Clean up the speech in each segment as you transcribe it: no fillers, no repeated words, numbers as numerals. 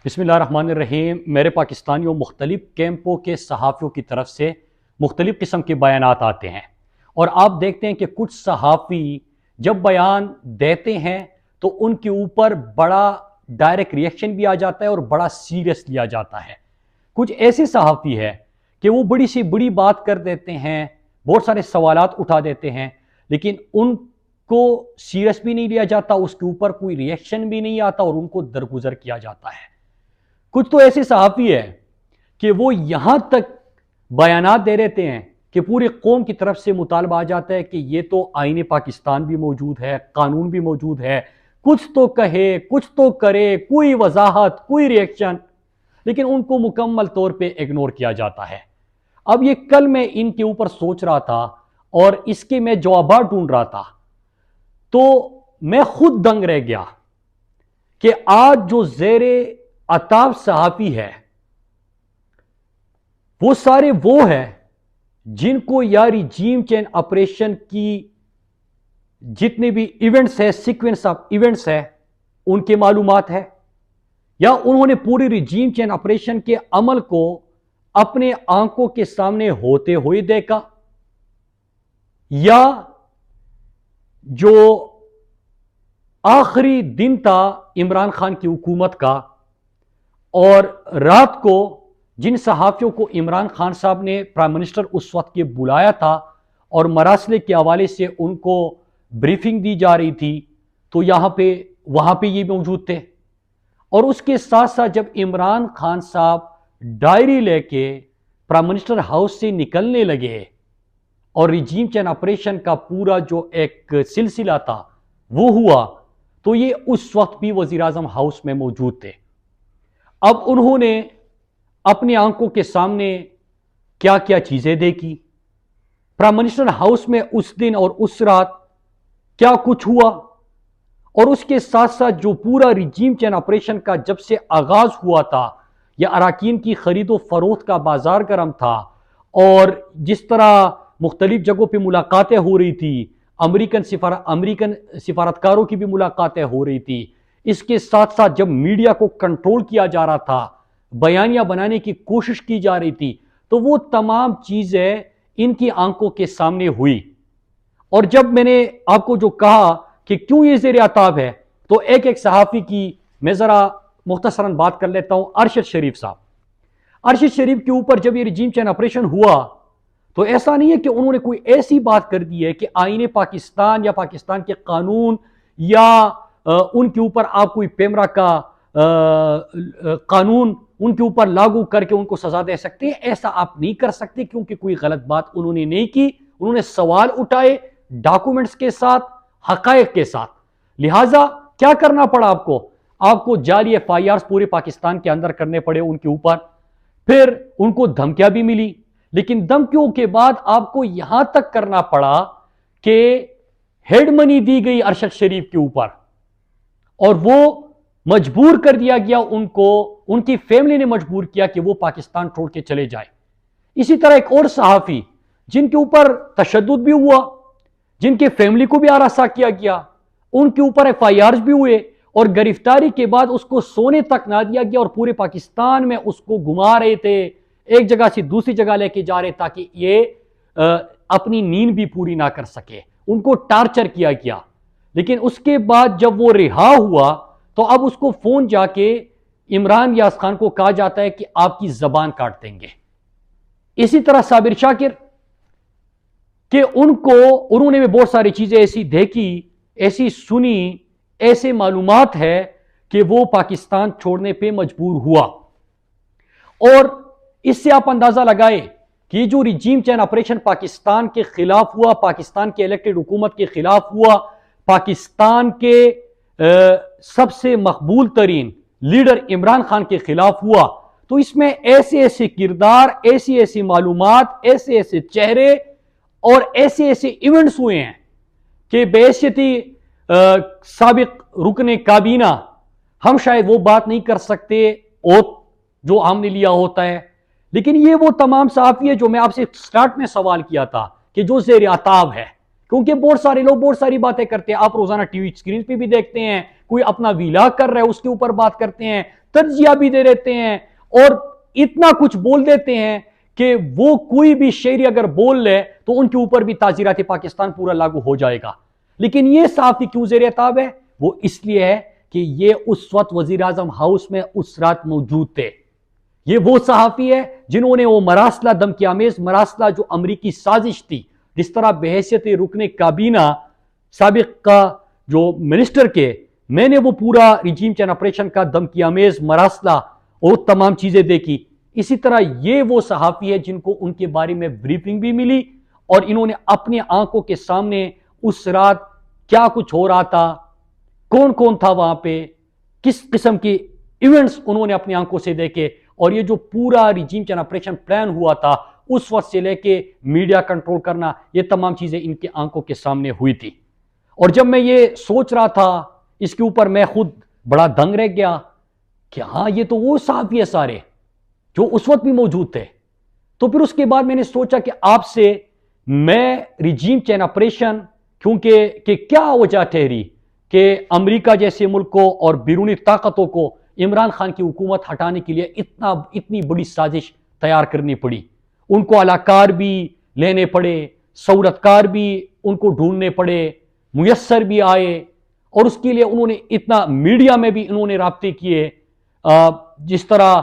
بسم اللہ الرحمن الرحیم۔ میرے پاکستانیوں مختلف کیمپوں کے صحافیوں کی طرف سے مختلف قسم کے بیانات آتے ہیں، اور آپ دیکھتے ہیں کہ کچھ صحافی جب بیان دیتے ہیں تو ان کے اوپر بڑا ڈائریکٹ ریئیکشن بھی آ جاتا ہے اور بڑا سیریس لیا جاتا ہے۔ کچھ ایسے صحافی ہیں کہ وہ بڑی سی بڑی بات کر دیتے ہیں، بہت سارے سوالات اٹھا دیتے ہیں، لیکن ان کو سیریس بھی نہیں لیا جاتا، اس کے اوپر کوئی ریئیکشن بھی نہیں آتا اور ان کو درگزر کیا جاتا ہے۔ کچھ تو ایسے صحافی ہیں کہ وہ یہاں تک بیانات دے دیتے ہیں کہ پوری قوم کی طرف سے مطالبہ آ جاتا ہے کہ یہ تو آئین پاکستان بھی موجود ہے، قانون بھی موجود ہے، کچھ تو کہے، کچھ تو کرے، کوئی وضاحت، کوئی ریئیکشن، لیکن ان کو مکمل طور پہ اگنور کیا جاتا ہے۔ اب یہ کل میں ان کے اوپر سوچ رہا تھا اور اس کے میں جوابات ڈھونڈ رہا تھا تو میں خود دنگ رہ گیا کہ آج جو زیر عطاب صحافی ہے وہ سارے وہ ہیں جن کو یا ریجیم چینج آپریشن کی جتنے بھی ایونٹس ہے، سیکوینس آف ایونٹس ہے، ان کے معلومات ہے، یا انہوں نے پوری ریجیم چینج آپریشن کے عمل کو اپنے آنکھوں کے سامنے ہوتے ہوئے دیکھا، یا جو آخری دن تھا عمران خان کی حکومت کا اور رات کو جن صحافیوں کو عمران خان صاحب نے پرائم منسٹر اس وقت کے بلایا تھا اور مراسلے کے حوالے سے ان کو بریفنگ دی جا رہی تھی، تو وہاں پہ یہ موجود تھے۔ اور اس کے ساتھ ساتھ جب عمران خان صاحب ڈائری لے کے پرائم منسٹر ہاؤس سے نکلنے لگے اور ریجیم چینج آپریشن کا پورا جو ایک سلسلہ تھا وہ ہوا، تو یہ اس وقت بھی وزیر اعظم ہاؤس میں موجود تھے۔ اب انہوں نے اپنی آنکھوں کے سامنے کیا کیا چیزیں دیکھی، پرائم منسٹر ہاؤس میں اس دن اور اس رات کیا کچھ ہوا، اور اس کے ساتھ ساتھ جو پورا ریجیم چینج آپریشن کا جب سے آغاز ہوا تھا، یا اراکین کی خرید و فروخت کا بازار گرم تھا، اور جس طرح مختلف جگہوں پہ ملاقاتیں ہو رہی تھی، امریکن سفارتکاروں کی بھی ملاقاتیں ہو رہی تھی، اس کے ساتھ ساتھ جب میڈیا کو کنٹرول کیا جا رہا تھا، بیانیہ بنانے کی کوشش کی جا رہی تھی، تو وہ تمام چیزیں ان کی آنکھوں کے سامنے ہوئی۔ اور جب میں نے آپ کو جو کہا کہ کیوں یہ زیر عطاب ہے، تو ایک صحافی کی میں ذرا مختصراً بات کر لیتا ہوں۔ ارشد شریف صاحب، ارشد شریف کے اوپر جب یہ ریجیم چینج آپریشن ہوا تو ایسا نہیں ہے کہ انہوں نے کوئی ایسی بات کر دی ہے کہ آئین پاکستان یا پاکستان کے قانون یا ان کے اوپر آپ کوئی پیمرا کا قانون ان کے اوپر لاگو کر کے ان کو سزا دے سکتے ہیں۔ ایسا آپ نہیں کر سکتے، کیونکہ کوئی غلط بات انہوں نے نہیں کی، انہوں نے سوال اٹھائے ڈاکومنٹس کے ساتھ، حقائق کے ساتھ۔ لہٰذا کیا کرنا پڑا آپ کو جعلی FIRs پورے پاکستان کے اندر کرنے پڑے ان کے اوپر، پھر ان کو دھمکیاں بھی ملی، لیکن دھمکیوں کے بعد آپ کو یہاں تک کرنا پڑا کہ ہیڈ منی دی گئی ارشد شریف کے اوپر، اور وہ مجبور کر دیا گیا ان کی فیملی نے مجبور کیا کہ وہ پاکستان چھوڑ کے چلے جائے۔ اسی طرح ایک اور صحافی جن کے اوپر تشدد بھی ہوا، جن کے فیملی کو بھی ہراساں کیا گیا، ان کے اوپر FIRs بھی ہوئے، اور گرفتاری کے بعد اس کو سونے تک نہ دیا گیا، اور پورے پاکستان میں اس کو گھما رہے تھے، ایک جگہ سے دوسری جگہ لے کے جا رہے تاکہ یہ اپنی نیند بھی پوری نہ کر سکے، ان کو ٹارچر کیا گیا۔ لیکن اس کے بعد جب وہ رہا ہوا تو اب اس کو فون جا کے عمران یاس خان کو کہا جاتا ہے کہ آپ کی زبان کاٹ دیں گے۔ اسی طرح صابر شاکر کہ انہوں نے بہت ساری چیزیں ایسی دیکھی، ایسی سنی، ایسے معلومات ہے کہ وہ پاکستان چھوڑنے پہ مجبور ہوا۔ اور اس سے آپ اندازہ لگائے کہ جو ریجیم چینج آپریشن پاکستان کے خلاف ہوا، پاکستان کے الیکٹڈ حکومت کے خلاف ہوا، پاکستان کے سب سے مقبول ترین لیڈر عمران خان کے خلاف ہوا، تو اس میں ایسے ایسے کردار، ایسی ایسی معلومات، ایسے ایسے چہرے اور ایسے ایسے ایونٹس ہوئے ہیں کہ بحیثیتی سابق رکن کابینہ ہم شاید وہ بات نہیں کر سکتے جو ہم نے لیا ہوتا ہے۔ لیکن یہ وہ تمام صحافی ہے جو میں آپ سے سٹارٹ میں سوال کیا تھا کہ جو زیر عطاب ہے، کیونکہ بہت سارے لوگ بہت ساری باتیں کرتے ہیں، آپ روزانہ ٹی وی اسکرین پہ بھی دیکھتے ہیں، کوئی اپنا ویلا کر رہا ہے اس کے اوپر بات کرتے ہیں، تجزیہ بھی دے دیتے ہیں اور اتنا کچھ بول دیتے ہیں کہ وہ کوئی بھی شہری اگر بول لے تو ان کے اوپر بھی تعزیرات پاکستان پورا لاگو ہو جائے گا۔ لیکن یہ صحافی کیوں زیر عتاب ہے؟ وہ اس لیے ہے کہ یہ اس وقت وزیر اعظم ہاؤس میں اس رات موجود تھے۔ یہ وہ صحافی ہے جنہوں نے وہ مراسلہ، دھمکی آمیز مراسلہ جو امریکی سازش تھی، جس طرح بحیثیت رکن کابینہ سابق کا جو منسٹر کے میں نے وہ پورا ریجیم چین آپریشن کا دھمکی آمیز مراسلہ اور تمام چیزیں دیکھی، اسی طرح یہ وہ صحافی ہے جن کو ان کے بارے میں بریفنگ بھی ملی اور انہوں نے اپنی آنکھوں کے سامنے اس رات کیا کچھ ہو رہا تھا، کون کون تھا وہاں پہ، کس قسم کی ایونٹس انہوں نے اپنی آنکھوں سے دیکھے، اور یہ جو پورا ریجیم چین آپریشن پلان ہوا تھا اس وقت سے لے کے میڈیا کنٹرول کرنا، یہ تمام چیزیں ان کی آنکھوں کے سامنے ہوئی تھی۔ اور جب میں یہ سوچ رہا تھا اس کے اوپر میں خود بڑا دنگ رہ گیا کہ ہاں یہ تو وہ صحافی ہے سارے جو اس وقت بھی موجود تھے۔ تو پھر اس کے بعد میں نے سوچا کہ آپ سے میں ریجیم چین آپریشن کیونکہ کہ کیا وجہ ٹھہری کہ امریکہ جیسے ملک کو اور بیرونی طاقتوں کو عمران خان کی حکومت ہٹانے کے لیے اتنی بڑی سازش تیار کرنی پڑی، ان کو علاقار بھی لینے پڑے، سہولتکار بھی ان کو ڈھونڈنے پڑے، میسر بھی آئے، اور اس کے لیے انہوں نے اتنا میڈیا میں بھی انہوں نے رابطے کیے، جس طرح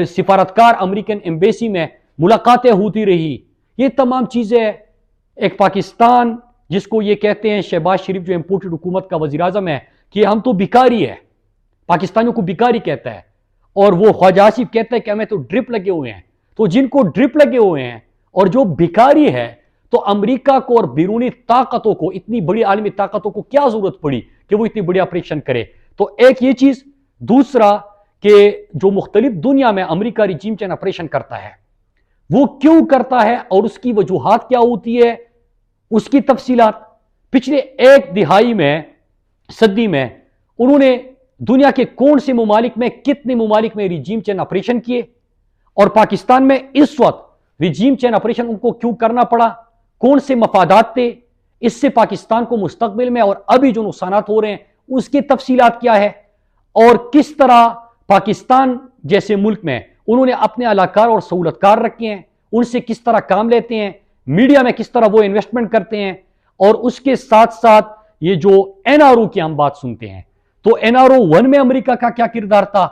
سفارتکار امریکن ایمبیسی میں ملاقاتیں ہوتی رہی۔ یہ تمام چیزیں ایک پاکستان جس کو یہ کہتے ہیں شہباز شریف جو امپورٹڈ حکومت کا وزیر اعظم ہے کہ ہم تو بیکاری ہے، پاکستانیوں کو بیکاری کہتا ہے، اور وہ خواجہ آصف کہتا ہے کہ ہمیں تو ڈرپ لگے ہوئے ہیں۔ تو جن کو ڈرپ لگے ہوئے ہیں اور جو بیکاری ہے، تو امریکہ کو اور بیرونی طاقتوں کو، اتنی بڑی عالمی طاقتوں کو کیا ضرورت پڑی کہ وہ اتنی بڑی آپریشن کرے؟ تو ایک یہ چیز، دوسرا کہ جو مختلف دنیا میں امریکہ ریجیم چین آپریشن کرتا ہے وہ کیوں کرتا ہے اور اس کی وجوہات کیا ہوتی ہے، اس کی تفصیلات۔ پچھلے ایک دہائی میں، صدی میں، انہوں نے دنیا کے کون سے ممالک میں، کتنے ممالک میں ریجیم چین آپریشن کیے، اور پاکستان میں اس وقت ریجیم چین آپریشن ان کو کیوں کرنا پڑا، کون سے مفادات تھے، اس سے پاکستان کو مستقبل میں اور ابھی جو نقصانات ہو رہے ہیں اس کی تفصیلات کیا ہے، اور کس طرح پاکستان جیسے ملک میں انہوں نے اپنے علاقار اور سہولتکار رکھے ہیں، ان سے کس طرح کام لیتے ہیں، میڈیا میں کس طرح وہ انویسٹمنٹ کرتے ہیں، اور اس کے ساتھ ساتھ یہ جو NRO کی ہم بات سنتے ہیں، تو NRO 1 میں امریکہ کا کیا کردار تھا،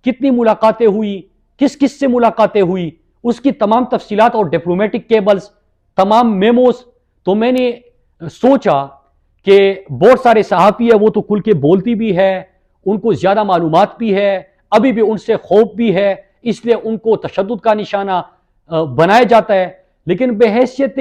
کتنی ملاقاتیں ہوئی، کس کس سے ملاقاتیں ہوئی، اس کی تمام تفصیلات اور ڈپلومیٹک کیبلز، تمام میموز۔ تو میں نے سوچا کہ بہت سارے صحافی ہیں، وہ تو کھل کے بولتی بھی ہے، ان کو زیادہ معلومات بھی ہے، ابھی بھی ان سے خوف بھی ہے، اس لیے ان کو تشدد کا نشانہ بنایا جاتا ہے، لیکن بحیثیت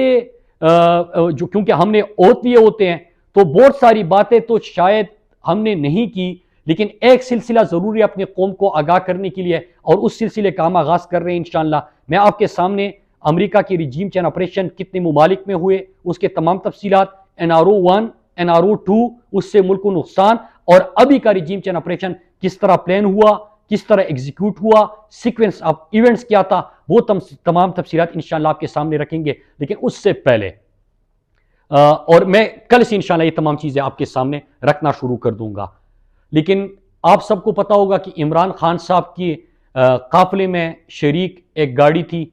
جو کیونکہ ہم نے عہد لیے ہوتے ہیں تو بہت ساری باتیں تو شاید ہم نے نہیں کی، لیکن ایک سلسلہ ضروری اپنی قوم کو آگاہ کرنے کے لیے، اور اس سلسلے کا ہم آغاز کر رہے ہیں انشاءاللہ۔ میں آپ کے سامنے امریکہ کی ریجیم چین آپریشن کتنے ممالک میں ہوئے، اس کے تمام تفصیلات، NRO 1، NRO 2، اس سے ملک کو نقصان، اور ابھی کا ریجیم چین آپریشن کس طرح پلان ہوا، کس طرح ایگزیکیوٹ ہوا، سیکوینس آف ایونٹس کیا تھا، وہ تمام تفصیلات انشاءاللہ آپ کے سامنے رکھیں گے۔ لیکن اس سے پہلے اور میں کل سے انشاءاللہ یہ تمام چیزیں آپ کے سامنے رکھنا شروع کر دوں گا، لیکن آپ سب کو پتا ہوگا کہ عمران خان صاحب کی قافلے میں شریک ایک گاڑی تھی،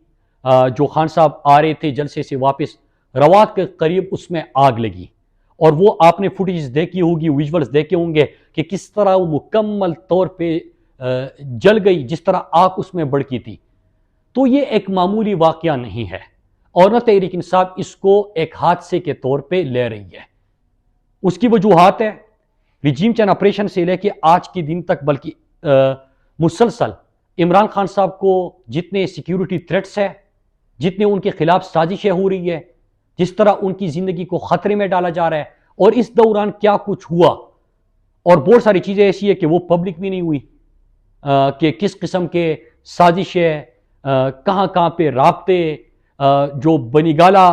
جو خان صاحب آ رہے تھے جلسے سے واپس، روات کے قریب اس میں آگ لگی، اور وہ آپ نے فوٹیج دیکھی ہوگی، ویژولز دیکھے ہوں گے کہ کس طرح وہ مکمل طور پہ جل گئی، جس طرح آگ اس میں بڑکی تھی۔ تو یہ ایک معمولی واقعہ نہیں ہے، اور نہ تحریک انصاف اس کو ایک حادثے کے طور پہ لے رہی ہے۔ اس کی وجوہات ہے ریجیم چین آپریشن سے لے کے آج کے دن تک، بلکہ مسلسل عمران خان صاحب کو جتنے سیکیورٹی تھریٹس ہے، جتنے ان کے خلاف سازشیں ہو رہی ہے، جس طرح ان کی زندگی کو خطرے میں ڈالا جا رہا ہے، اور اس دوران کیا کچھ ہوا، اور بہت ساری چیزیں ایسی ہیں کہ وہ پبلک بھی نہیں ہوئی، کہ کس قسم کے سازشیں، کہاں کہاں پہ رابطے، جو بنی گالہ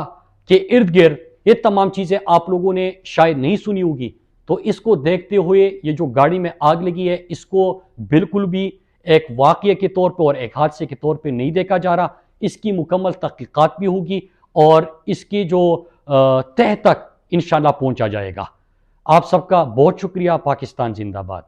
کے ارد گرد، یہ تمام چیزیں آپ لوگوں نے شاید نہیں سنی ہوگی۔ تو اس کو دیکھتے ہوئے یہ جو گاڑی میں آگ لگی ہے، اس کو بالکل بھی ایک واقعے کے طور پہ اور ایک حادثے کے طور پہ نہیں دیکھا جا رہا، اس کی مکمل تحقیقات بھی ہوگی، اور اس کی جو تہ تک انشاءاللہ پہنچا جائے گا۔ آپ سب کا بہت شکریہ. پاکستان زندہ باد.